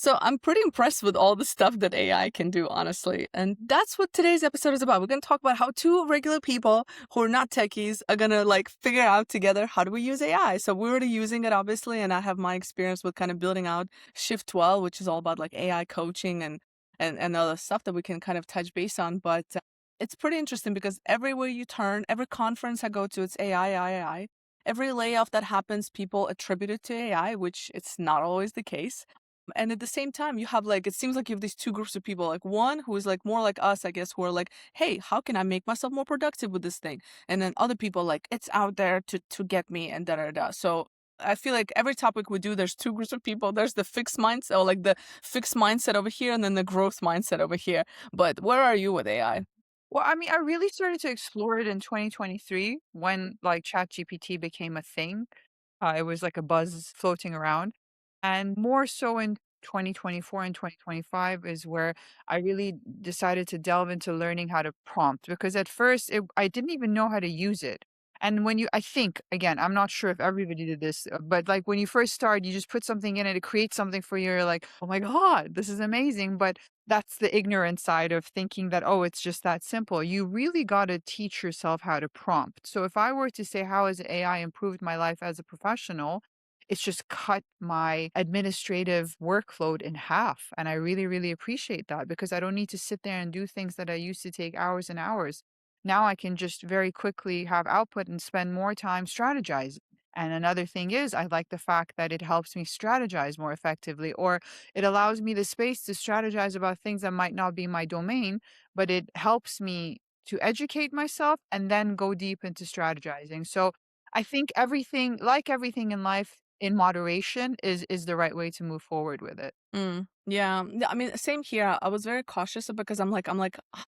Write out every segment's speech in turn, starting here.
So I'm pretty impressed with all the stuff that AI can do, honestly. And that's what today's episode is about. We're going to talk about how two regular people who are not techies are going to like figure out together how do we use AI. So we're already using it, obviously, and I have my experience with kind of building out Shift 12, which is all about like AI coaching and other stuff that we can kind of touch base on. But it's pretty interesting because everywhere you turn, every conference I go to, it's AI, AI. Every layoff that happens, people attribute it to AI, which it's not always the case. And at the same time, you have like, it seems like you have these two groups of people, like one who is like more like us, I guess, who are like, hey, how can I make myself more productive with this thing? And then other people like, it's out there to get me and da da da. So I feel like every topic we do, there's two groups of people. There's the fixed mindset or like the fixed mindset over here and then the growth mindset over here. But where are you with AI? Well, I mean, I really started to explore it in 2023 when like ChatGPT became a thing. It was like a buzz floating around. And more so in 2024 and 2025 is where I really decided to delve into learning how to prompt because at first I didn't even know how to use it. And when I think, again, I'm not sure if everybody did this, but like when you first start, you just put something in it, it creates something for you. You're like, oh my God, this is amazing. But that's the ignorant side of thinking that, oh, it's just that simple. You really got to teach yourself how to prompt. So if I were to say, how has AI improved my life as a professional? It's just cut my administrative workload in half. And I really, really appreciate that because I don't need to sit there and do things that I used to take hours and hours. Now I can just very quickly have output and spend more time strategizing. And another thing is, I like the fact that it helps me strategize more effectively, or it allows me the space to strategize about things that might not be my domain, but it helps me to educate myself and then go deep into strategizing. So I think everything, like everything in life, in moderation is the right way to move forward with it. Yeah. I mean, same here. I was very cautious because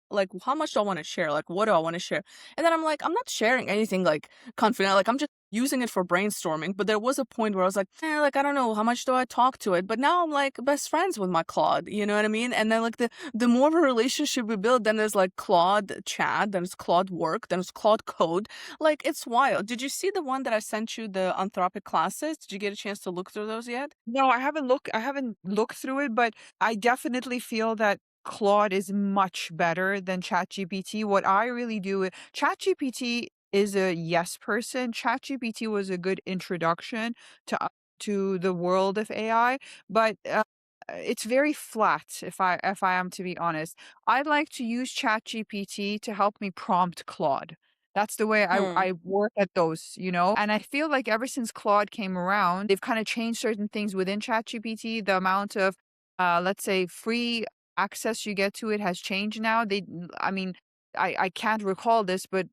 like, how much do I want to share? Like, what do I want to share? And then I'm like, I'm not sharing anything like confident. Like, I'm just using it for brainstorming. But there was a point where I was like, like, I don't know, how much do I talk to it? But now I'm like best friends with my Claude. You know what I mean? And then like the more of a relationship we build, then there's like Claude chat, then it's Claude work, then it's Claude code. Like, it's wild. Did you see the one that I sent you, the Anthropic classes? Did you get a chance to look through those yet? No, I haven't looked through it, but I definitely feel that Claude is much better than ChatGPT. What I really do ChatGPT is a yes person. ChatGPT was a good introduction to the world of AI, but it's very flat if I am to be honest. I like to use ChatGPT to help me prompt Claude. That's the way Hmm. I work at those, you know? And I feel like ever since Claude came around, they've kind of changed certain things within ChatGPT. The amount of, let's say, free access you get to it has changed now. I mean, I can't recall this, but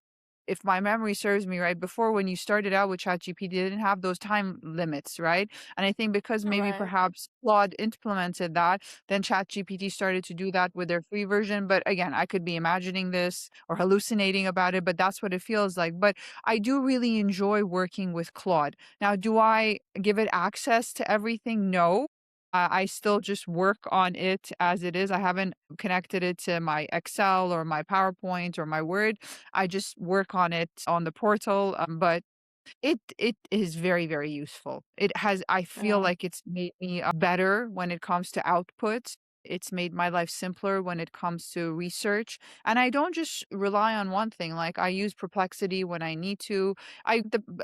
if my memory serves me right, before when you started out with ChatGPT, they didn't have those time limits, right? And I think because maybe Right. perhaps Claude implemented that, then ChatGPT started to do that with their free version. But again, I could be imagining this or hallucinating about it, but that's what it feels like. But I do really enjoy working with Claude. Now, do I give it access to everything? No. I still just work on it as it is. I haven't connected it to my Excel or my PowerPoint or my Word. I just work on it on the portal. But it is very, very useful. I feel Yeah. like it's made me, better when it comes to output. It's made my life simpler when it comes to research, and I don't just rely on one thing, like, I use Perplexity when I need to.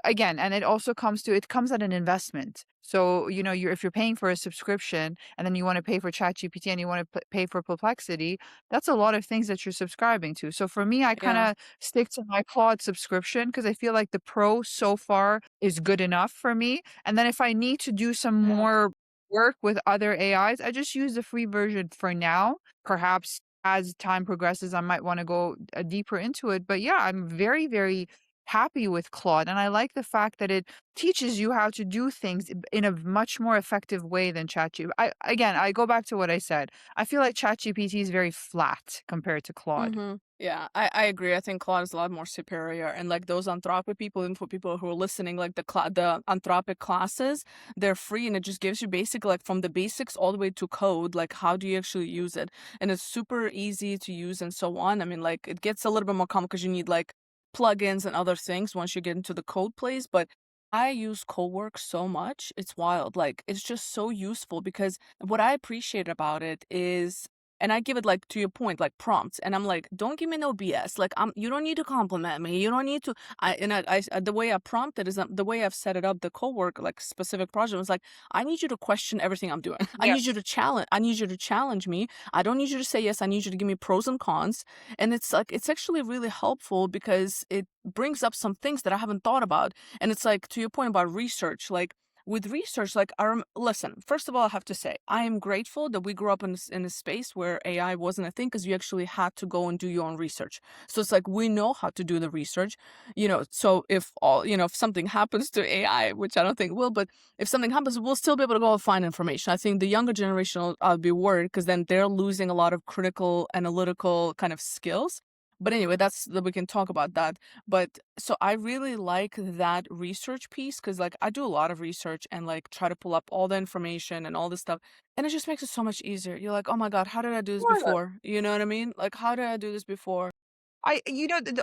Again, and it comes at an investment. So, you know, if you're paying for a subscription and then you wanna pay for ChatGPT and you wanna pay for Perplexity, that's a lot of things that you're subscribing to. So for me, I Yeah. kinda stick to my Claude subscription because I feel like the Pro so far is good enough for me. And then if I need to do some Yeah. more work with other AIs, I just use the free version for now. Perhaps as time progresses, I might want to go deeper into it. But yeah, I'm very, very happy with Claude. And I like the fact that it teaches you how to do things in a much more effective way than ChatGPT. Again, I go back to what I said. I feel like ChatGPT is very flat compared to Claude. Yeah, I agree. I think Claude is a lot more superior. And like those Anthropic people, and for people who are listening, like the Anthropic classes, they're free and it just gives you basically like from the basics all the way to code, like how do you actually use it? And it's super easy to use and so on. I mean, like it gets a little bit more common because you need like plugins and other things once you get into the code place. But I use Cowork so much. It's wild. Like, it's just so useful because what I appreciate about it is, and I give it like to your point, like prompts. And I'm like, don't give me no BS. Like, you don't need to compliment me. You don't need to. The way I prompted is the way I've set it up. The Cowork like specific project was like, I need you to question everything I'm doing. I need you Yes. to challenge. I need you to challenge me. I don't need you to say yes. I need you to give me pros and cons. And it's like it's actually really helpful because it brings up some things that I haven't thought about, and it's like to your point about research, like with research, like listen, first of all, I have to say, I am grateful that we grew up in a space where AI wasn't a thing because you actually had to go and do your own research. So it's like we know how to do the research, so if something happens to AI, which I don't think will, but if something happens, we'll still be able to go and find information. I think the younger generation will be worried because then they're losing a lot of critical analytical kind of skills. But anyway, that's that we can talk about that. But so I really like that research piece because like I do a lot of research and like try to pull up all the information and all this stuff. And it just makes it so much easier. You're like, oh my God, how did I do this Sure. before? You know what I mean? Like, how did I do this before?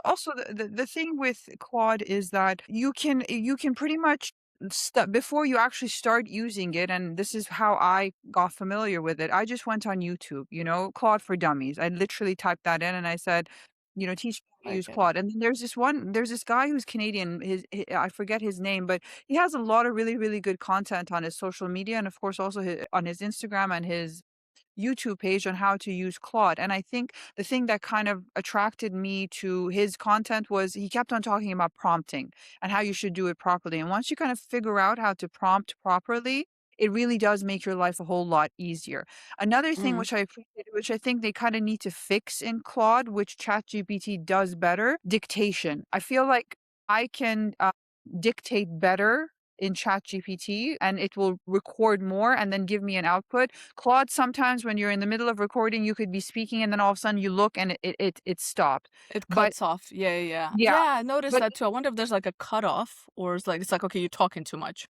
Also the thing with Claude is that you can pretty much before you actually start using it, and this is how I got familiar with it. I just went on YouTube, Claude for Dummies. I literally typed that in and I said, teach me how to use Like it. Claude. And then there's this guy who's Canadian. I forget his name, but he has a lot of really, really good content on his social media, and of course also on his Instagram and his YouTube page on how to use Claude. And I think the thing that kind of attracted me to his content was he kept on talking about prompting and how you should do it properly. And once you kind of figure out how to prompt properly, it really does make your life a whole lot easier. Another thing Mm, which I appreciate, which I think they kind of need to fix in Claude, which ChatGPT does better, dictation. I feel like I can dictate better in ChatGPT and it will record more and then give me an output. Claude, sometimes when you're in the middle of recording, you could be speaking and then all of a sudden you look and it stopped. it But cuts off. Yeah, yeah, yeah. yeah, Yeah, I noticed but that too. I wonder if there's like a cutoff or it's like, okay, you're talking too much.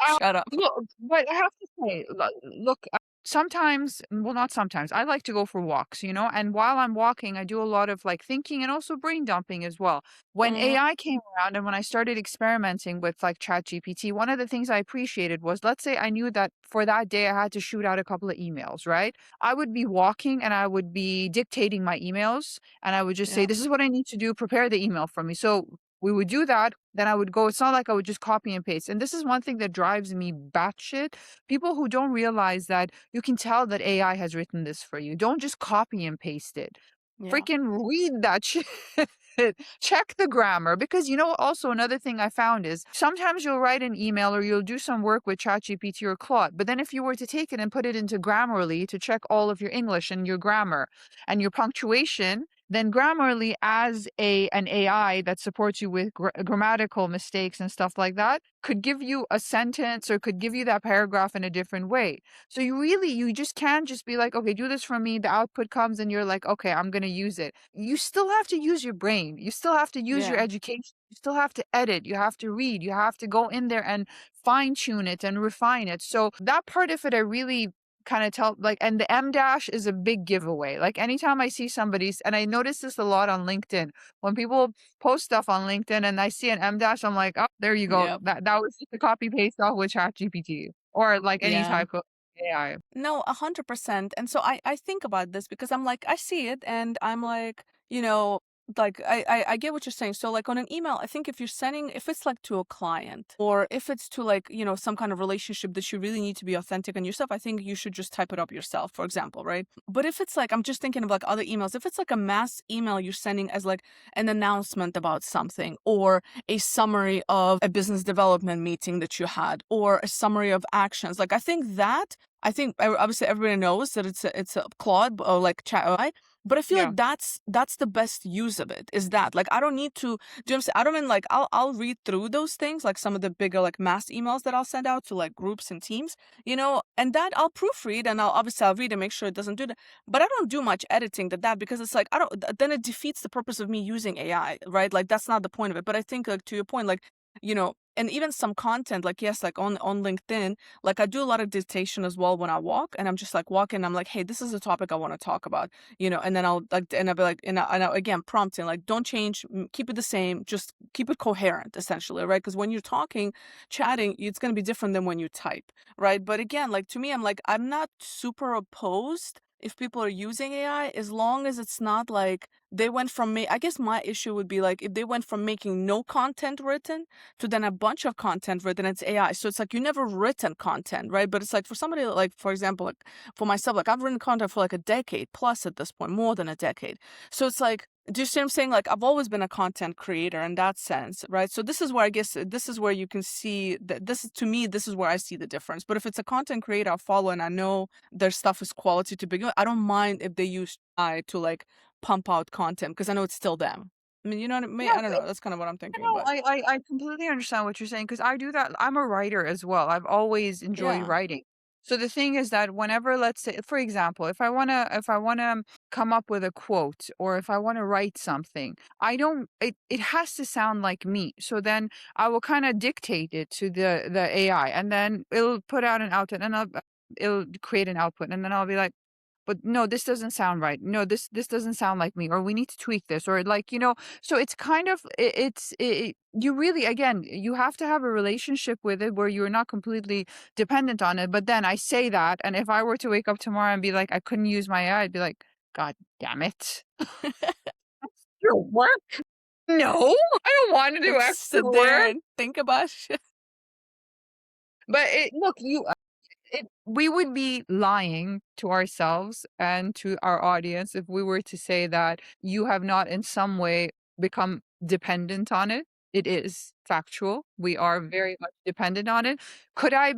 Uh, Shut up. look, but I have to say, look, sometimes, well, not sometimes, I like to go for walks, and while I'm walking, I do a lot of like thinking and also brain dumping as well. When Mm, AI came around and when I started experimenting with like ChatGPT, one of the things I appreciated was, let's say I knew that for that day I had to shoot out a couple of emails, right? I would be walking and I would be dictating my emails and I would just say, yeah, this is what I need to do, prepare the email for me. So we would do that. Then I would go. It's not like I would just copy and paste. And this is one thing that drives me batshit. People who don't realize that you can tell that AI has written this for you. Don't just copy and paste it. yeah, Freaking read that shit. Check the grammar because also another thing I found is sometimes you'll write an email or you'll do some work with ChatGPT or Claude, but then if you were to take it and put it into Grammarly to check all of your English and your grammar and your punctuation, then Grammarly as an AI that supports you with grammatical mistakes and stuff like that could give you a sentence or could give you that paragraph in a different way. So you just can't just be like, okay, do this for me. The output comes and you're like, okay, I'm going to use it. You still have to use your brain. You still have to use your yeah, education. You still have to edit. You have to read. You have to go in there and fine tune it and refine it. So that part of it, I really kind of tell like, and the M dash is a big giveaway. Like anytime I see somebody's, and I notice this a lot on LinkedIn, when people post stuff on LinkedIn and I see an M dash, I'm like, oh, there you go. yep, That was just a copy paste off with ChatGPT or like any yeah. type of AI. No, 100%. And so I think about this because I'm like, I see it and I'm like I get what you're saying. So like on an email, I think if it's like to a client or if it's to like, some kind of relationship that you really need to be authentic on yourself, I think you should just type it up yourself, for example, right? But if it's like, I'm just thinking of like other emails, if it's like a mass email you're sending as like an announcement about something or a summary of a business development meeting that you had or a summary of actions, like I think obviously everybody knows that it's a Claude or like chat AI, but I feel Yeah. like that's the best use of it. Is that like I don't need to do you know what I'm saying? I don't mean like I'll read through those things, like some of the bigger like mass emails that I'll send out to like groups and teams, and that I'll proofread and I'll read and make sure it doesn't do that. But I don't do much editing to that because it's like I don't then it defeats the purpose of me using AI, right? Like that's not the point of it. But I think like to your point, like, you know, and even some content, like, yes, like on LinkedIn, like I do a lot of dictation as well when I walk, and I'm just like walking, I'm like, hey, this is a topic I want to talk about, and then I'll like, and I'll be like, and again, prompting, like, don't change, keep it the same, just keep it coherent, essentially, right? Because when you're talking, chatting, it's going to be different than when you type, right? But again, like to me, I'm like, I'm not super opposed if people are using AI, as long as it's not like they went from I guess my issue would be like if they went from making no content written to then a bunch of content written, it's AI. So it's like you never written content, right? But it's like for somebody like, for example, like for myself, like I've written content for like a decade plus at this point, more than a decade. So it's like, do you see what I'm saying? Like I've always been a content creator in that sense, right? So this is where I guess this is where you can see that this is, to me, this is where I see the difference. But if it's a content creator I follow and I know their stuff is quality to begin with, I don't mind if they use AI to like pump out content because I know it's still them. I mean, you know what I mean? Yeah. I don't know. That's kind of what I'm thinking, No, but I completely understand what you're saying because I do that. I'm a writer as well. I've always enjoyed yeah. writing. So the thing is that whenever, let's say, for example, if I wanna come up with a quote or if I want to write something, I don't. It has to sound like me. So then I will kind of dictate it to the AI, and then it'll put out an output, and it'll create an output, and then I'll be like, but no, this doesn't sound right. No, this doesn't sound like me, or we need to tweak this, or like, so it's kind of you really, again, you have to have a relationship with it where you're not completely dependent on it. But then I say that, and if I were to wake up tomorrow and be like, I couldn't use my AI, I'd be like, God damn it. Your work? No, I don't want to You do have to extra sit there work. and think about shit. But look, we would be lying to ourselves and to our audience if we were to say that you have not in some way become dependent on it. It is factual. We are very much dependent on it. Could I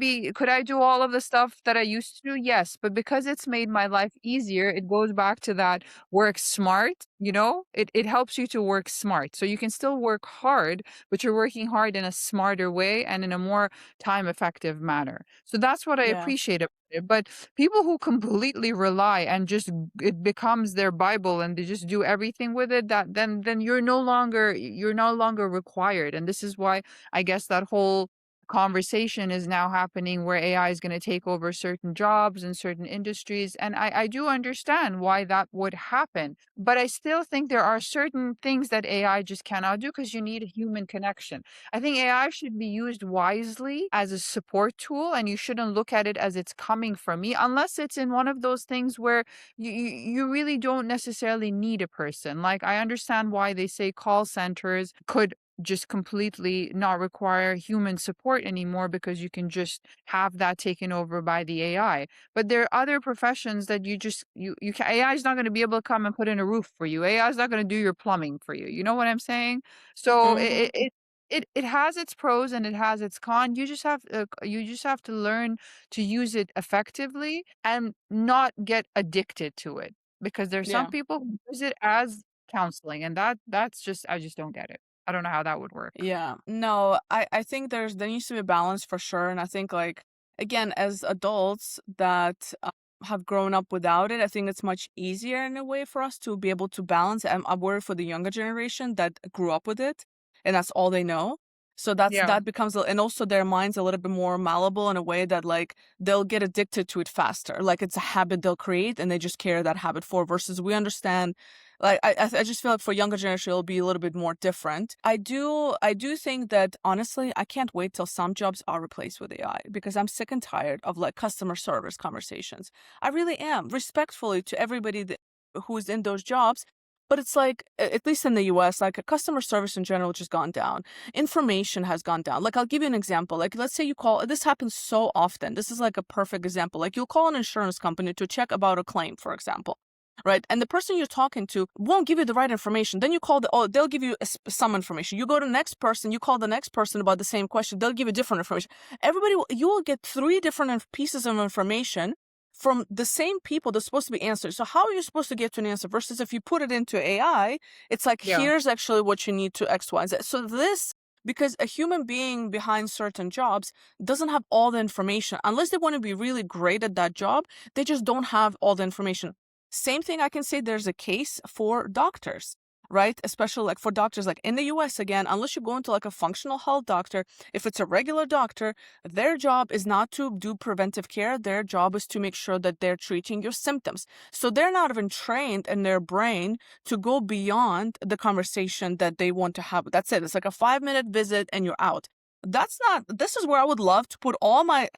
do all of the stuff that I used to do? Yes, but because it's made my life easier, it goes back to that work smart, It helps you to work smart. So you can still work hard, but you're working hard in a smarter way and in a more time effective manner. So that's what I Yeah. appreciate about it. But people who completely rely and just it becomes their Bible and they just do everything with it, that then you're no longer required. And this is why I guess that whole conversation is now happening where AI is going to take over certain jobs and certain industries. And I do understand why that would happen. But I still think there are certain things that AI just cannot do because you need a human connection. I think AI should be used wisely as a support tool, and you shouldn't look at it as it's coming from me, unless it's in one of those things where you really don't necessarily need a person. Like, I understand why they say call centers could just completely not require human support anymore because you can just have that taken over by the AI. But there are other professions that AI is not going to be able to come and put in a roof for you. AI is not going to do your plumbing for you. You know what I'm saying? So Mm-hmm. it has its pros and it has its con. You just have to learn to use it effectively and not get addicted to it because there's some Yeah. people who use it as counseling, and that's just I just don't get it. I don't know how that would work. Yeah. No, I think there needs to be a balance for sure. And I think like again, as adults that have grown up without it, I think it's much easier in a way for us to be able to balance. I'm worried for the younger generation that grew up with it and that's all they know. So Yeah. that becomes and also their minds a little bit more malleable in a way that like they'll get addicted to it faster. Like it's a habit they'll create and they just carry that habit for versus we understand like I just feel like for younger generation it'll be a little bit more different. I do think that honestly I can't wait till some jobs are replaced with AI because I'm sick and tired of like customer service conversations. I really am, respectfully to everybody who's in those jobs. But it's like, at least in the US, like customer service in general just gone down. Information has gone down. Like, I'll give you an example. Like, let's say you call, this happens so often. This is like a perfect example. Like, you'll call an insurance company to check about a claim, for example, right? And the person you're talking to won't give you the right information. Then you call they'll give you some information. You go to the next person, you call the next person about the same question. They'll give you different information. You will get three different pieces of information from the same people that's supposed to be answered. So how are you supposed to get to an answer versus if you put it into AI, it's like, Yeah. here's actually what you need to X, Y, Z. So because a human being behind certain jobs doesn't have all the information, unless they want to be really great at that job, they just don't have all the information. Same thing I can say there's a case for doctors. right? Especially like for doctors, like in the US, again, unless you go into like a functional health doctor, if it's a regular doctor, their job is not to do preventive care. Their job is to make sure that they're treating your symptoms. So they're not even trained in their brain to go beyond the conversation that they want to have. That's it. It's like a 5 minute visit and you're out. That's not, this is where I would love to put all my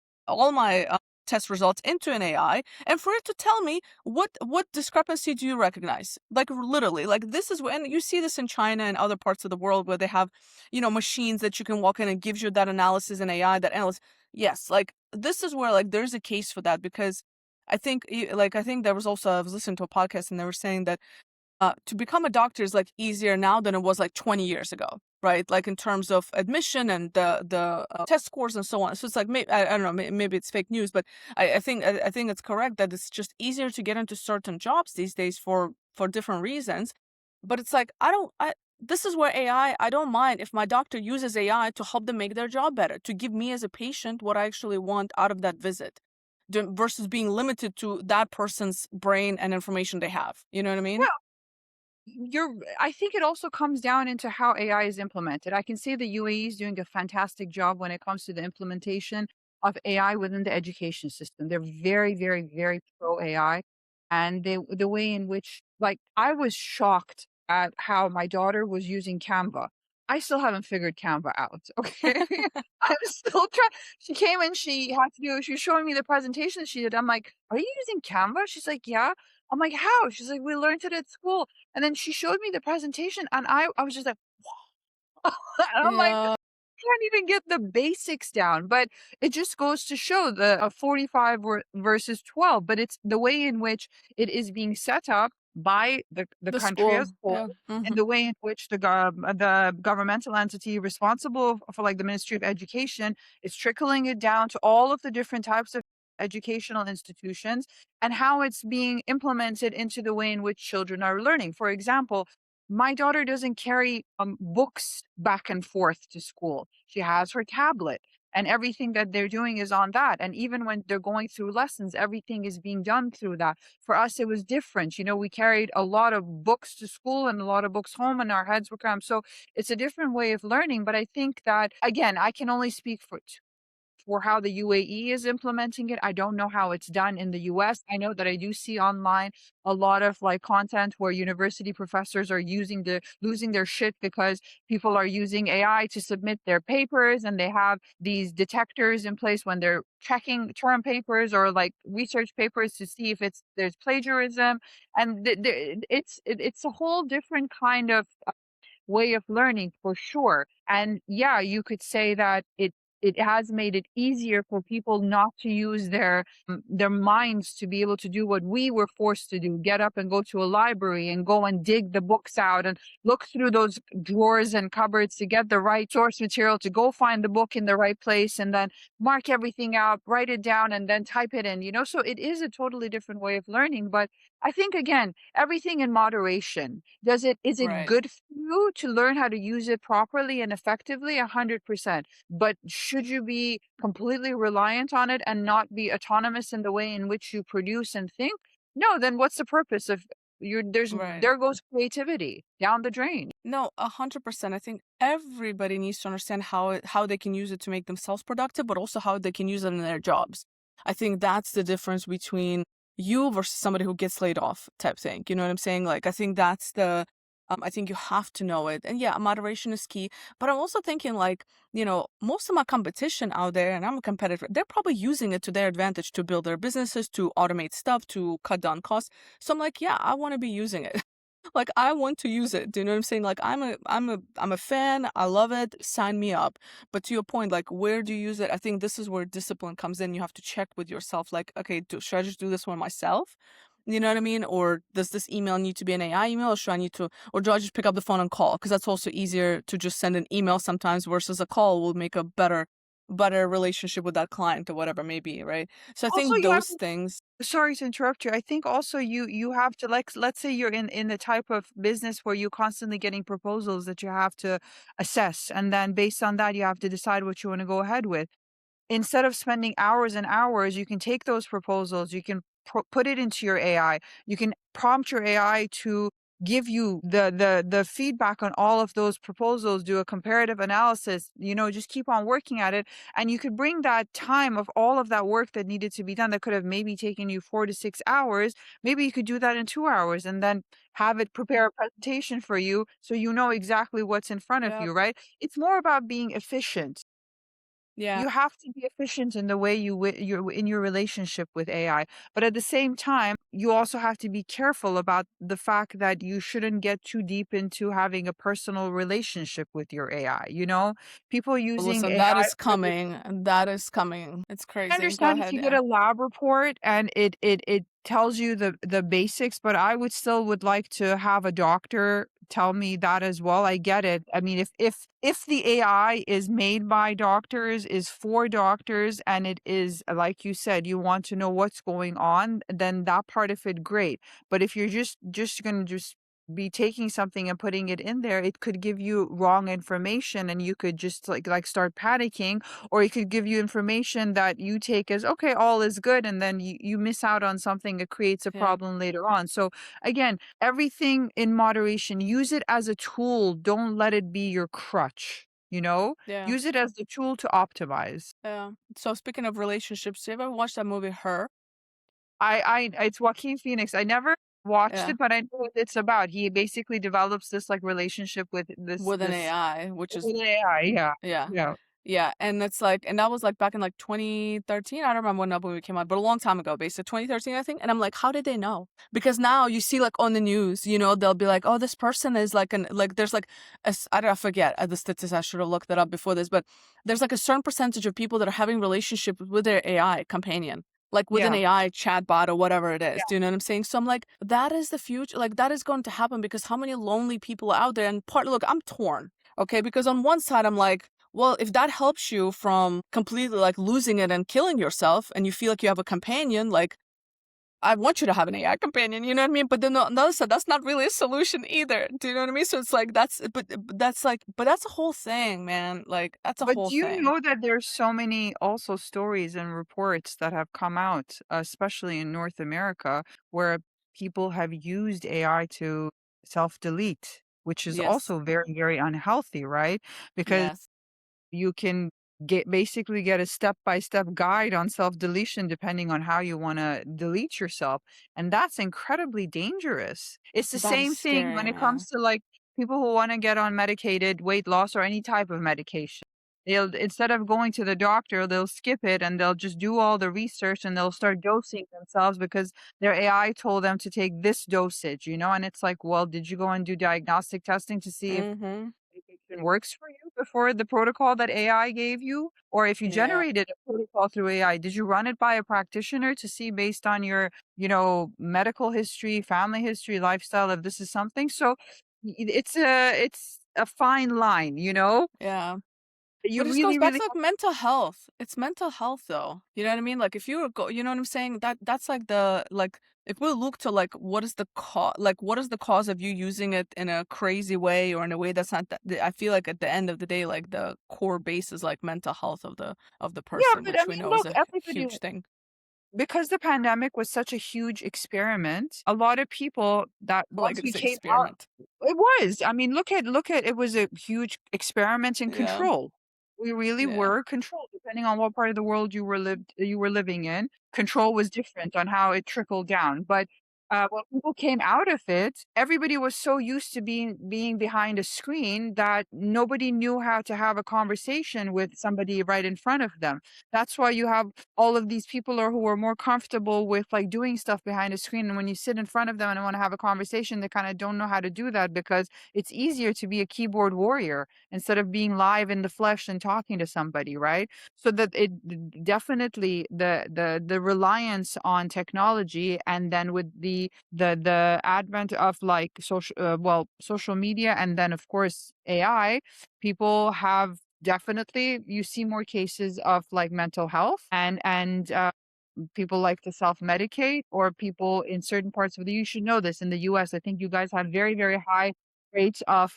test results into an AI and for it to tell me what discrepancy do you recognize? Like literally, like this is when you see this in China and other parts of the world where they have, machines that you can walk in and gives you that analysis and AI that analysis. Yes, like this is where like there's a case for that because I think there was also I was listening to a podcast and they were saying that to become a doctor is like easier now than it was like 20 years ago, right? Like in terms of admission and the test scores and so on. So it's like maybe I don't know, maybe it's fake news, but I think it's correct that it's just easier to get into certain jobs these days for different reasons. But it's like I don't I this is where I don't mind if my doctor uses AI to help them make their job better, to give me as a patient what I actually want out of that visit. Versus being limited to that person's brain and information they have. You know what I mean? You're I think it also comes down into how AI is implemented. I can see the UAE is doing a fantastic job when it comes to the implementation of AI within the education system. They're very, very, very pro AI. And the way in which, like, I was shocked at how my daughter was using Canva. I still haven't figured Canva out. Okay. I'm still trying. She came and she was showing me the presentation she did. I'm like, are you using Canva? She's like, yeah. I'm like, how? She's like, we learned it at school. And then she showed me the presentation and I was just like, and I'm like, Yeah, can't even get the basics down. But it just goes to show the 45 versus 12. But it's the way in which it is being set up by the the country school. as a whole, Yeah. and the way in which the governmental entity responsible for like the Ministry of Education is trickling it down to all of the different types of educational institutions and how it's being implemented into the way in which children are learning. For example, my daughter doesn't carry books back and forth to school. She has her tablet, and everything that they're doing is on that. And even when they're going through lessons, everything is being done through that. For us, it was different. We carried a lot of books to school and a lot of books home, and our heads were crammed. So it's a different way of learning. But I think that, again, I can only speak for how the UAE is implementing it. I don't know how it's done in the US. I know that I do see online a lot of like content where university professors are losing their shit because people are using AI to submit their papers and they have these detectors in place when they're checking term papers or like research papers to see if there's plagiarism. And it's a whole different kind of way of learning for sure. And yeah, you could say that it has made it easier for people not to use their minds to be able to do what we were forced to do, get up and go to a library and go and dig the books out and look through those drawers and cupboards to get the right source material, to go find the book in the right place and then mark everything out, write it down, and then type it in. So it is a totally different way of learning. But I think, again, everything in moderation. Is it Right. good for you to learn how to use it properly and effectively? 100%. But should you be completely reliant on it and not be autonomous in the way in which you produce and think? No, then what's the purpose of Right. there goes creativity down the drain. No, 100%. I think everybody needs to understand how they can use it to make themselves productive, but also how they can use it in their jobs. I think that's the difference between you versus somebody who gets laid off type thing. You know what I'm saying? Like I think that's the I think you have to know it. And yeah, moderation is key. But I'm also thinking like, most of my competition out there, and I'm a competitor, they're probably using it to their advantage to build their businesses, to automate stuff, to cut down costs. So I'm like, yeah, I want to be using it. Like I want to use it. Do you know what I'm saying? Like I'm a fan. I love it. Sign me up. But to your point, like where do you use it? I think this is where discipline comes in. You have to check with yourself. Like, okay, should I just do this one myself? You know what I mean? Or does this email need to be an AI email? Or should I need to, or do I just pick up the phone and call? Because that's also easier to just send an email sometimes versus a call will make a better relationship with that client or whatever it may be, right? So I Also, think you have those things, sorry to interrupt you. I think also you have to, like, let's say you're in the type of business where you're constantly getting proposals that you have to assess, and then based on that you have to decide what you want to go ahead with. Instead of spending hours and hours, you can take those proposals, you can put it into your AI. You can prompt your AI to give you the feedback on all of those proposals, do a comparative analysis, just keep on working at it. And you could bring that time of all of that work that needed to be done that could have maybe taken you 4 to 6 hours. Maybe you could do that in 2 hours and then have it prepare a presentation for you so you know exactly what's in front of Yep. you, right? It's more about being efficient. Yeah. You have to be efficient in the way you're in your relationship with AI. But at the same time, you also have to be careful about the fact that you shouldn't get too deep into having a personal relationship with your AI. People using Listen, that AI is for coming. That is coming. It's I crazy. Go understand if ahead. you get Yeah. a lab report and it tells you the basics, but I would like to have a doctor tell me that as well. I get it. I mean, if the AI is made by doctors, is for doctors, and it is like you said, you want to know what's going on, then that part of it, great. But if you're just gonna just be taking something and putting it in there, it could give you wrong information and you could just like start panicking, or it could give you information that you take as okay, all is good, and then you miss out on something that creates a Yeah. problem later on. So again, everything in moderation. Use it as a tool. Don't let it be your crutch. Yeah. Use it as the tool to optimize. Yeah. So speaking of relationships, you ever watched that movie Her? It's Joaquin Phoenix. I never watched Yeah. it, but I know what it's about. He basically develops this like relationship with this With an this AI, which is with AI. Yeah, yeah. yeah, Yeah, and it's like and that was, like, back in, like, 2013, I don't remember when that movie came out, but a long time ago, basically 2013, I think, and I'm like, "How did they know?" Because now you see, like, on the news, they'll be like, "Oh, this person is like an" like, there's, like, I don't I forget, the statistics, I should have looked that up before this, but there's, like, a certain percentage of people that are having relationship with their AI companion, like, with an yeah. AI chatbot or whatever it is, do you know what I'm saying? So I'm like, that is the future, like, that is going to happen because how many lonely people are out there, and look, I'm torn, okay, because on one side, I'm like, well, if that helps you from completely like losing it and killing yourself and you feel like you have a companion, like I want you to have an AI companion, you know what I mean? But then on the other side, that's not really a solution either. Do you know what I mean? So it's like but that's a whole thing, man. Like that's a But whole do you thing. know that there's so many also stories and reports that have come out, especially in North America, where people have used AI to self-delete, which is Yes. also very, very unhealthy, right? Because Yes. you can get a step-by-step guide on self-deletion depending on how you wanna delete yourself, and that's incredibly dangerous. It's the That is same thing when scary, it man. comes to, like, people who wanna get on medicated weight loss or any type of medication. They'll instead of going to the doctor, they'll skip it and they'll just do all the research and they'll start dosing themselves because their AI told them to take this dosage, and it's like, "Well, did you go and do diagnostic testing to see if Mm-hmm. medication works for you before the protocol that AI gave you? Or if you Yeah. generated a protocol through AI, did you run it by a practitioner to see based on your, medical history, family history, lifestyle, if this is something?" So it's a fine line, Yeah. You But it just goes really, back really to like mental health. It's mental health though. You know what I mean? Like if you were you know what I'm saying? That's like the like if we look to like what is the cause like what is the cause of you using it in a crazy way or in a way that's not that I feel like at the end of the day like the core base is like mental health of the yeah, person, but I which we mean, know is look, a everybody huge thing. because the pandemic was such a huge experiment, a lot of people that Like once we it's an came out experiment. it was. I mean, look at it was a huge experiment in Yeah. control. We really Yeah. were controlled depending on what part of the world you were living in. Control was different on how it trickled down. But when people came out of it, everybody was so used to being behind a screen that nobody knew how to have a conversation with somebody right in front of them. That's why you have all of these people who are more comfortable with like doing stuff behind a screen. And when you sit in front of them and want to have a conversation, they kind of don't know how to do that because it's easier to be a keyboard warrior instead of being live in the flesh and talking to somebody, right? So that definitely the reliance on technology, and then with the advent of like social media, and then of course AI, people have definitely you see more cases of like mental health, and people like to self-medicate, or people in certain parts of the you should know this in the US. I think you guys have very, very high rates of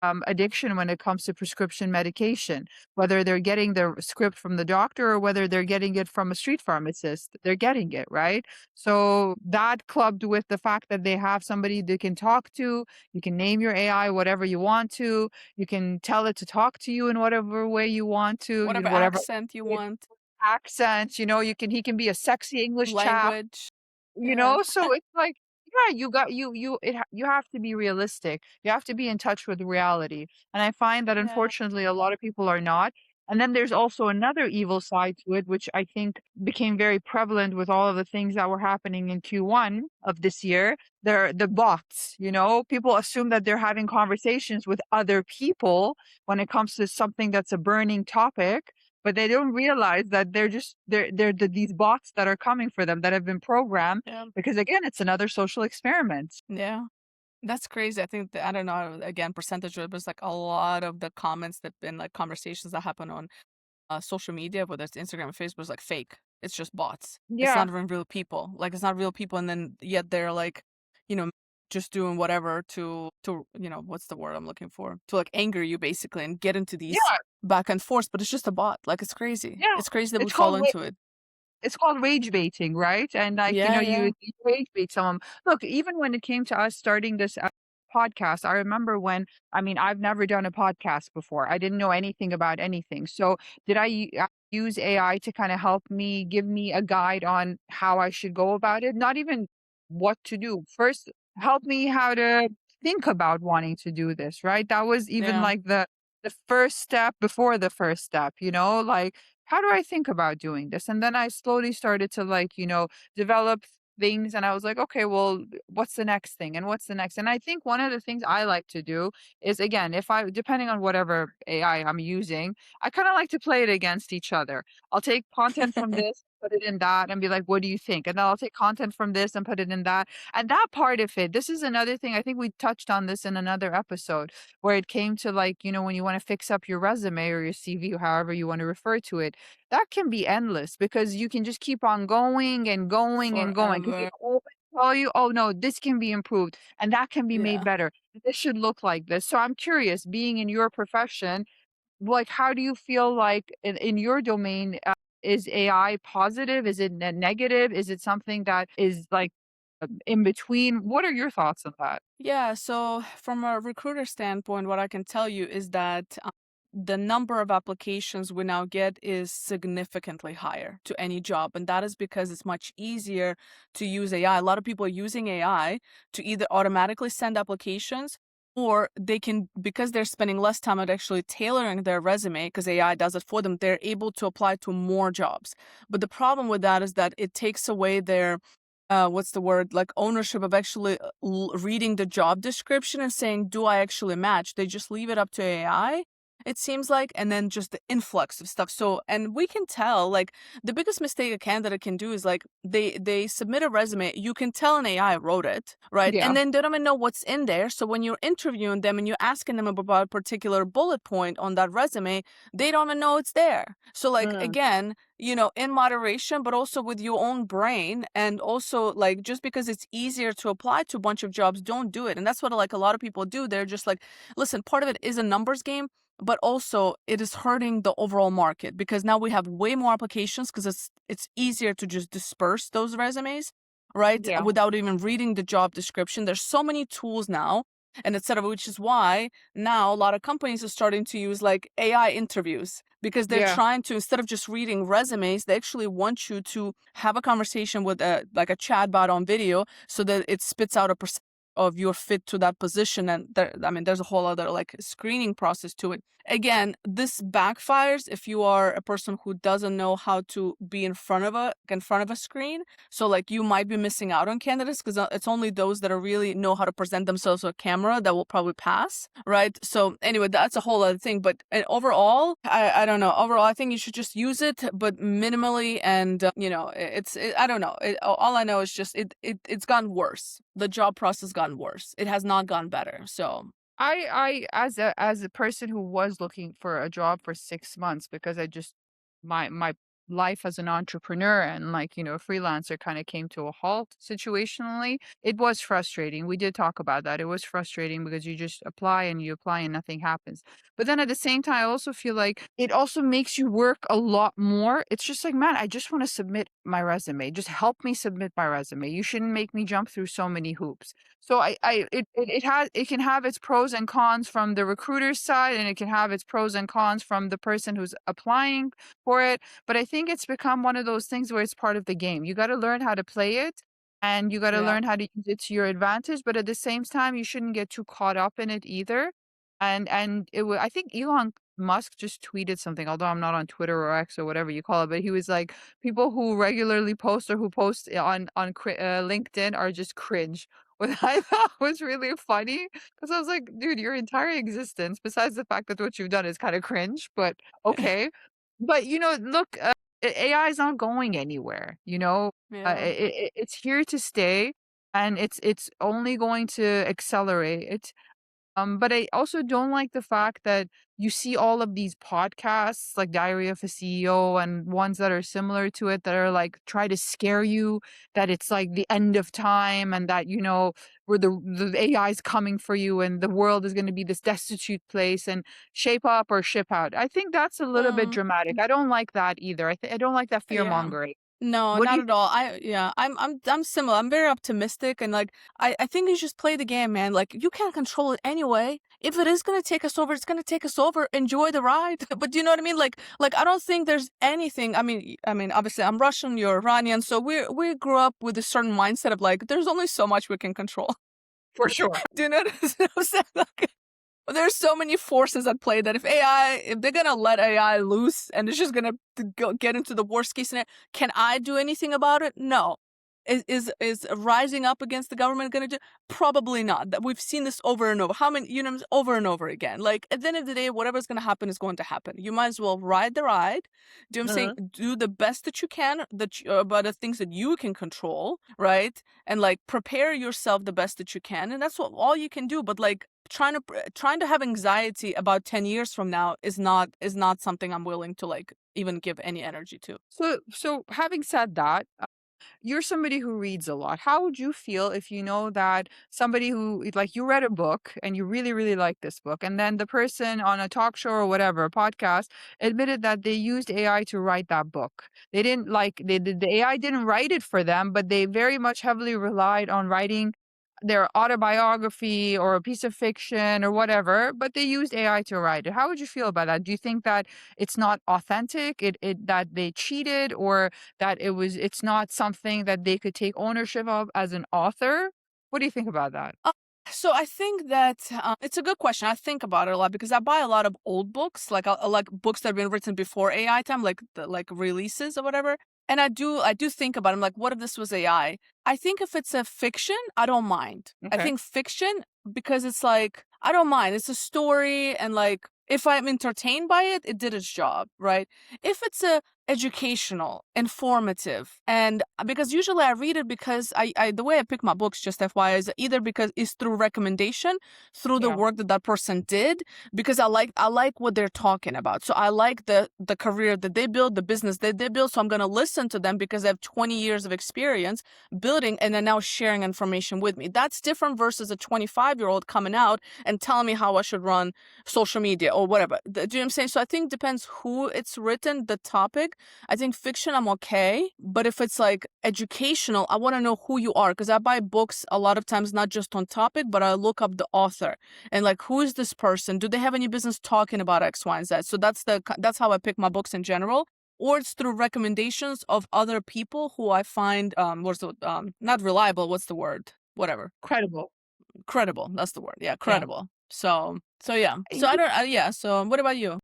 addiction when it comes to prescription medication, whether they're getting their script from the doctor or whether they're getting it from a street pharmacist, they're getting it, right? So that clubbed with the fact that they have somebody they can talk to, you can name your AI whatever you want to, you can tell it to talk to you in whatever way you want to, Whatever whatever accent you want, accent, he can be a sexy English chap, language. Yeah. so it's like, yeah, you got you have to be realistic. You have to be in touch with reality. And I find that Yeah. unfortunately a lot of people are not. And then there's also another evil side to it, which I think became very prevalent with all of the things that were happening in Q1 of this year. They're the bots, people assume that they're having conversations with other people when it comes to something that's a burning topic, but they don't realize that these bots that are coming for them that have been programmed Yeah. because again, it's another social experiment. Yeah. That's crazy. I think I don't know, again, percentage, but it's like a lot of the comments that been like conversations that happen on social media, whether it's Instagram or Facebook, is like fake. It's just bots. It's Yeah. not even real people. Like it's not real people, and then yet they're like, you know, just doing whatever to what's the word I'm looking for? To like anger you basically and get into these Yeah. back and forth. But it's just a bot. Like it's crazy. Yeah. It's crazy that we It's fall called into it. It's called rage baiting, right? And like, Yeah, you rage bait someone. Look, even when it came to us starting this podcast, I remember I've never done a podcast before. I didn't know anything about anything. So did use AI to kind of help me, give me a guide on how I should go about it? Not even what to do. First, help me how to think about wanting to do this, right? That was even yeah, like the first step before the first step, like how do I think about doing this? And then I slowly started to develop things and I was like, okay, well, what's the next thing? And what's the next? And I think one of the things I like to do is again, if I depending on whatever AI I'm using, I kind of like to play it against each other. I'll take content from this, put it in that, and be like, what do you think? And then I'll take content from this and put it in that. And that part of it, this is another thing. I think we touched on this in another episode where it came to when you want to fix up your resume or your CV, however you want to refer to it, that can be endless because you can just keep on going and going and going because they forever. always tell you, oh no, this can be improved and that can be made Yeah. better. This should look like this. So I'm curious, being in your profession, like how do you feel like in your domain, is AI positive? Is it negative? Is it something that is like in between? What are your thoughts on that? Yeah, so from a recruiter standpoint, what I can tell you is that the number of applications we now get is significantly higher to any job. And that is because it's much easier to use AI. A lot of people are using AI to either automatically send applications or they can, because they're spending less time at actually tailoring their resume, because AI does it for them, they're able to apply to more jobs. But the problem with that is that it takes away their what's the word, like ownership of actually reading the job description and saying, do I actually match? They just leave it up to AI, it seems like, and then just the influx of stuff. So, and we can tell, like, the biggest mistake a candidate can do is like they submit a resume, you can tell an AI wrote it, right? Yeah. And then they don't even know what's in there. So when you're interviewing them and you're asking them about a particular bullet point on that resume, they don't even know it's there. So like Mm, again, in moderation, but also with your own brain. And also, like, just because it's easier to apply to a bunch of jobs, don't do it. And that's what, like, a lot of people do. They're just like, listen, part of it is a numbers game, but also it is hurting the overall market because now we have way more applications because it's easier to just disperse those resumes, right? yeah. Without even reading the job description. There's so many tools now and etc., which is why now a lot of companies are starting to use like AI interviews because they're Yeah. trying to, instead of just reading resumes, they actually want you to have a conversation with a like a chatbot on video so that it spits out a percent of your fit to that position. And there's a whole other like screening process to it. Again, this backfires if you are a person who doesn't know how to be in front of a screen. So like you might be missing out on candidates because it's only those that are really know how to present themselves with a camera that will probably pass, right? So anyway, that's a whole other thing. But overall, I don't know. Overall, I think you should just use it, but minimally. And I don't know. All I know is just it's gotten worse. The job process gotten worse. It has not gone better. So as a person who was looking for a job for 6 months because I just my life as an entrepreneur and like, freelancer kind of came to a halt situationally, it was frustrating. We did talk about that. It was frustrating because you just apply and you apply and nothing happens. But then at the same time, I also feel like it also makes you work a lot more. It's just like, man, I just want to submit my resume. Just help me submit my resume. You shouldn't make me jump through so many hoops. So it can have its pros and cons from the recruiter's side, and it can have its pros and cons from the person who's applying for it. But I think it's become one of those things where it's part of the game. You got to learn how to play it, and you got to Yeah. learn how to use it to your advantage. But at the same time, you shouldn't get too caught up in it either. And I think Elon Musk just tweeted something, although I'm not on Twitter or X or whatever you call it, but he was like, people who regularly post or who post LinkedIn are just cringe. What I thought was really funny because I was like, dude, your entire existence, besides the fact that what you've done is kind of cringe, but okay. But look, AI is not going anywhere. Yeah. It's here to stay, and it's only going to accelerate. But I also don't like the fact that you see all of these podcasts like Diary of a CEO and ones that are similar to it that are like try to scare you that it's like the end of time and that where the AI is coming for you and the world is going to be this destitute place and shape up or ship out. I think that's a little bit Mm. dramatic. I don't like that either. I don't like that fear Yeah. mongering. No, What do not you at all. I'm similar. I'm very optimistic and like I think you just play the game, man. Like you can't control it anyway. If it is gonna take us over, it's gonna take us over. Enjoy the ride. But do you know what I mean? Like I don't think there's anything. I mean, obviously I'm Russian, you're Iranian, so we grew up with a certain mindset of like there's only so much we can control. for sure? Do you know what I'm saying? Like, there's so many forces at play that if they're gonna let AI loose and it's just gonna get into the worst case scenario, can I do anything about it? No. Is rising up against the government gonna do? Probably not. That we've seen this over and over. How many over and over again? Like at the end of the day, whatever's gonna happen is going to happen. You might as well ride the ride. Do you know what I'm saying? Uh-huh. Do the best that you can about the things that you can control, right? And like prepare yourself the best that you can, and that's what all you can do. But like trying to have anxiety about 10 years from now is not something I'm willing to like even give any energy to. So having said that, you're somebody who reads a lot. How would you feel if you know that somebody who like you read a book and you really, really like this book, and then the person on a talk show or whatever, a podcast, admitted that they used AI to write that book. They didn't like the AI didn't write it for them, but they very much heavily relied on writing their autobiography or a piece of fiction or whatever, but they used AI to write it. How would you feel about that? Do you think that it's not authentic, it that they cheated, or that it's not something that they could take ownership of as an author? What do you think about that? Uh, so I think that it's a good question. I think about it a lot because I buy a lot of old books, like books that have been written before AI time, like like releases or whatever. And I do think about it. I'm like, what if this was AI? I think if it's a fiction, I don't mind. I Okay. think fiction because it's like I don't mind. It's a story, and like if I'm entertained by it, it did its job, right? If it's a educational, informative, and because usually I read it because I the way I pick my books, just FYI, is either because it's through recommendation, through the Yeah. work that that person did, because I like what they're talking about. So I like the career that they build, the business that they build. So I'm gonna listen to them because they have 20 years of experience building and they're now sharing information with me. That's different versus a 25-year-old coming out and telling me how I should run social media or whatever. Do you know what I'm saying? So I think it depends who it's written, the topic. I think fiction, I'm okay. But if it's like educational, I want to know who you are because I buy books a lot of times, not just on topic, but I look up the author and like, who is this person? Do they have any business talking about X, Y, and Z? So that's how I pick my books in general. Or it's through recommendations of other people who I find what's the not reliable, what's the word? Whatever. Credible. Credible. That's the word. Yeah, Yeah. credible. So yeah. So I don't yeah, so what about you?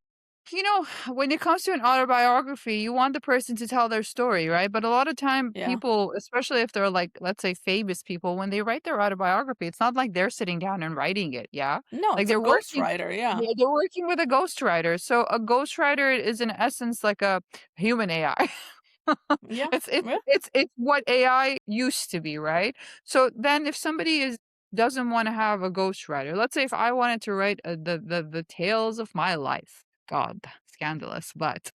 When it comes to an autobiography, you want the person to tell their story, right? But a lot of time Yeah. people, especially if they're like, let's say famous people, when they write their autobiography, it's not like they're sitting down and writing it, yeah? No, Like it's a they're working ghostwriter, yeah. they're working with a ghostwriter. So a ghostwriter is in essence like a human AI. Yeah. It's it's Yeah. it's what AI used to be, right? So then if somebody is doesn't wanna have a ghostwriter, let's say if I wanted to write, the tales of my life, God, scandalous, but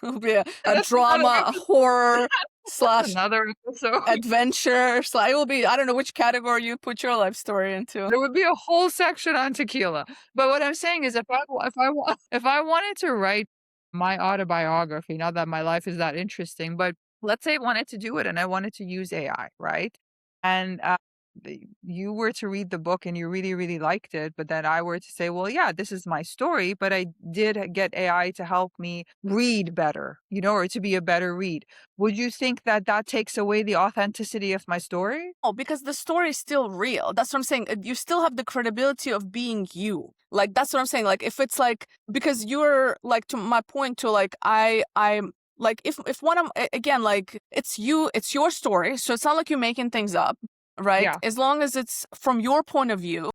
It'll be a That's another drama, a episode. horror That's slash another episode. adventure. It will be, I don't know which category you put your life story into. There would be a whole section on tequila. But what I'm saying is if I wanted to write my autobiography, not that my life is that interesting, but let's say I wanted to do it and I wanted to use AI, right? And you were to read the book and you really, really liked it, but then I were to say, well, yeah, this is my story, but I did get AI to help me read better, or to be a better read. Would you think that that takes away the authenticity of my story? Oh, because the story is still real. That's what I'm saying. You still have the credibility of being you. Like, that's what I'm saying. Like, if it's like, because you're like, to my point, to like, I'm like, if one of, again, like, it's you, it's your story. So it's not like you're making things up, right? Yeah, As long as it's from your point of view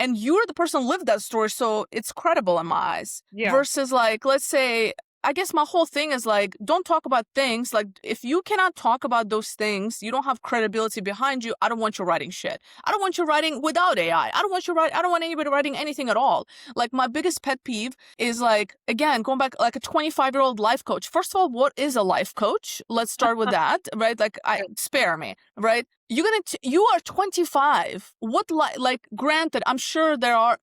and you're the person who lived that story, so it's credible in my eyes. yeah. Versus, like, let's say, I guess my whole thing is like, don't talk about things. Like, if you cannot talk about those things, you don't have credibility behind you. I don't want you writing shit. I don't want you writing without AI. I don't want you write. I don't want anybody writing anything at all. Like, my biggest pet peeve is, like, again, going back, like, a 25-year-old life coach. First of all, what is a life coach? Let's start with that, right? Like, spare me, right? You are 25. What, like, granted, I'm sure there are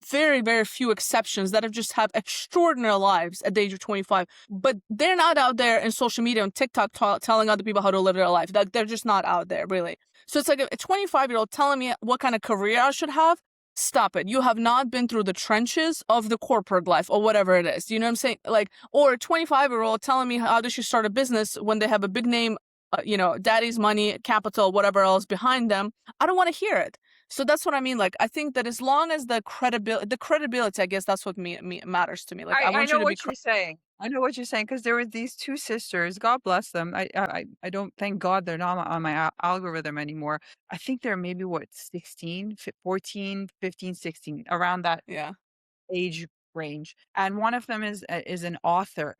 very, very few exceptions that have just have extraordinary lives at the age of 25, but they're not out there in social media and TikTok telling other people how to live their life. Like, they're just not out there, really. So it's like a 25-year-old telling me what kind of career I should have. Stop it. You have not been through the trenches of the corporate life or whatever it is. You know what I'm saying? Like, or a 25-year-old telling me how they should start a business when they have a big name, daddy's money, capital, whatever else behind them. I don't want to hear it. So that's what I mean. Like, I think that as long as the credibility, I guess that's what matters to me. Like, I I want you know to be. what you're saying. I know what you're saying because there were these two sisters. God bless them. I don't thank God they're not on my algorithm anymore. I think they're maybe what 16, 14, 15, 16, around that Yeah, age range. And one of them is an author.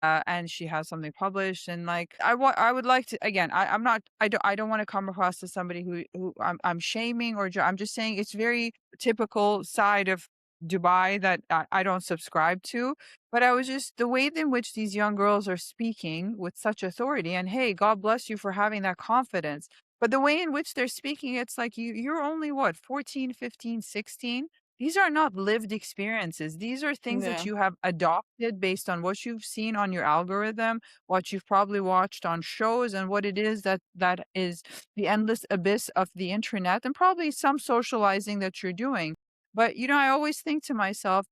And she has something published, and like I would like to, again, I'm not, I don't want to come across as somebody who I'm shaming or I'm just saying it's very typical side of Dubai that I don't subscribe to. But I was just the way in which these young girls are speaking with such authority, and hey, God bless you for having that confidence. But the way in which they're speaking, it's like you're only what, 14, 15, 16. These are not lived experiences. These are things that yeah, you have adopted based on what you've seen on your algorithm, what you've probably watched on shows, and what it is that is the endless abyss of the internet, and probably some socializing that you're doing. But I always think to myself,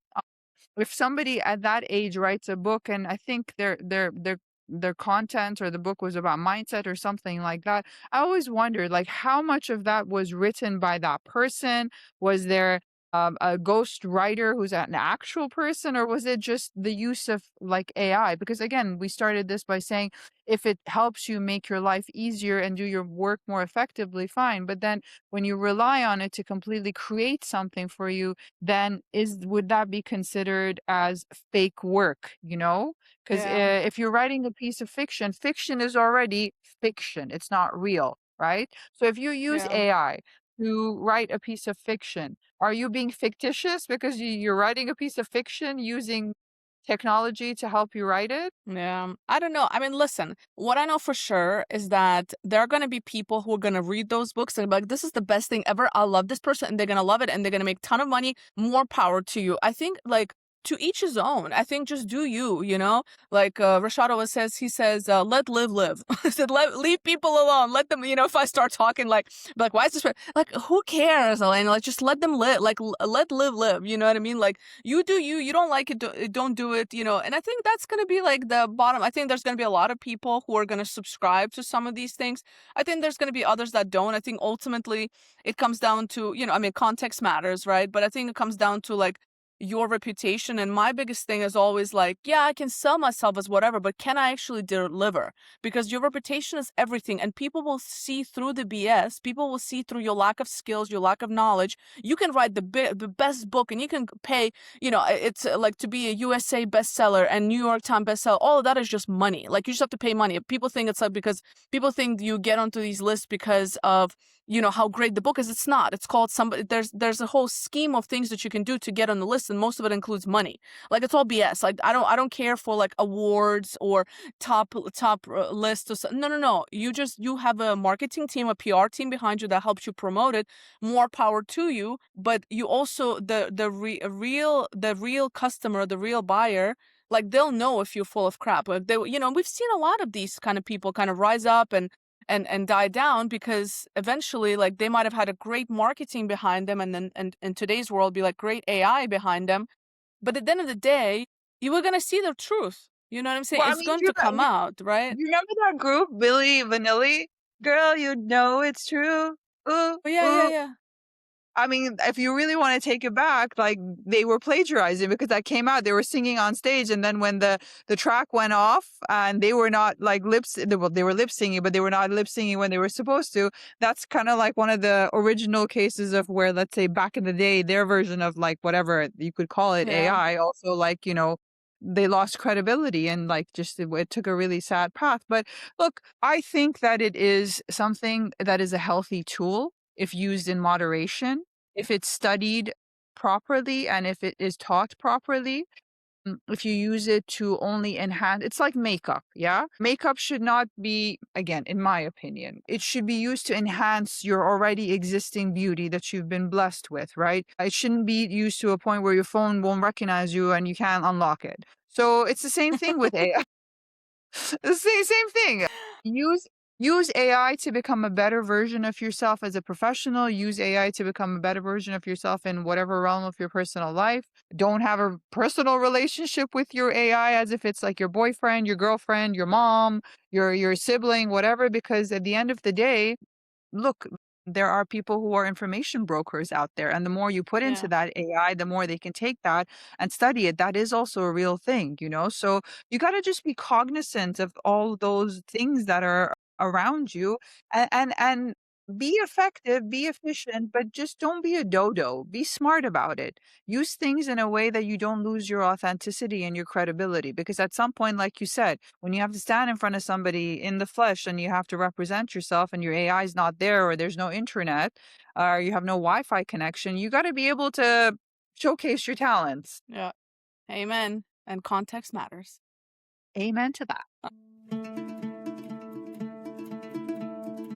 if somebody at that age writes a book, and I think their content or the book was about mindset or something like that, I always wondered like how much of that was written by that person. Was there a ghost writer who's an actual person, or was it just the use of like AI? Because again, we started this by saying if it helps you make your life easier and do your work more effectively, fine. But then when you rely on it to completely create something for you, then would that be considered as fake work, because yeah, if you're writing a piece of fiction, fiction is already fiction, it's not real, right? So if you use yeah. AI to write a piece of fiction, are you being fictitious because you're writing a piece of fiction using technology to help you write it? Yeah, I don't know. I mean, listen, what I know for sure is that there are going to be people who are going to read those books and be like, this is the best thing ever. I love this person, and they're going to love it and they're going to make a ton of money. More power to you. I think, like, to each his own. I think just do you, Like, Rashad always says, he says, let live, live. I said, leave people alone. Let them, if I start talking like, why is this, like, who cares, Elena? Like, just let them live. Like, let live, live. You know what I mean? Like, you do you. You don't like it, don't do it, And I think that's going to be like the bottom. I think there's going to be a lot of people who are going to subscribe to some of these things. I think there's going to be others that don't. I think ultimately it comes down to, I mean, context matters, right? But I think it comes down to like your reputation. And my biggest thing is always like, yeah, I can sell myself as whatever, but can I actually deliver? Because your reputation is everything, and people will see through the BS. People will see through your lack of skills, your lack of knowledge. You can write the best book, and you can pay, it's like to be a USA bestseller and New York Times bestseller. All of that is just money. Like, you just have to pay money. People think it's like, because people think you get onto these lists because of how great the book is. It's not. It's called somebody. There's a whole scheme of things that you can do to get on the list, and most of it includes money. Like it's all BS. Like I don't care for like awards or top list or something. No, no, no. You have a marketing team, a PR team behind you that helps you promote it. More power to you. But you also the real customer, the real buyer, like they'll know if you're full of crap. Like we've seen a lot of these kind of people kind of rise up and die down because eventually like they might have had a great marketing behind them and then and in today's world be like great AI behind them. But at the end of the day, you were gonna see the truth. You know what I'm saying? Well, I It's mean, going to come out, right? you remember that group, Billy Vanilli? Girl, you know it's true. Ooh, But yeah, yeah, ooh. yeah. I mean, if you really wanna take it back, like, they were plagiarizing because that came out, they were singing on stage, and then when the track went off and they were not, like, they were lip singing, but they were not lip singing when they were supposed to, that's kinda like one of the original cases of where, let's say, back in the day, their version of, like, whatever you could call it, Yeah. AI, also, like, they lost credibility and, like, just it took a really sad path, but look, I think that it is something that is a healthy tool if used in moderation, if it's studied properly, and if it is taught properly. If you use it to only enhance, it's like makeup, yeah? Makeup should not be, again, in my opinion, it should be used to enhance your already existing beauty that you've been blessed with, right? It shouldn't be used to a point where your phone won't recognize you and you can't unlock it. So it's the same thing with AI. The same thing. Use use AI to become a better version of yourself as a professional. Use AI to become a better version of yourself in whatever realm of your personal life. Don't have a personal relationship with your AI as if it's like your boyfriend, your girlfriend, your mom, your sibling, whatever, because at the end of the day, look, there are people who are information brokers out there. And the more you put into Yeah. that AI, the more they can take that and study it. That is also a real thing. So you got to just be cognizant of all those things that are around you and be effective, be efficient, but just don't be a dodo. Be smart about it. Use things in a way that you don't lose your authenticity and your credibility. Because at some point, like you said, when you have to stand in front of somebody in the flesh and you have to represent yourself and your AI is not there or there's no internet or you have no Wi-Fi connection, you got to be able to showcase your talents. Yeah. Amen. And context matters. Amen to that.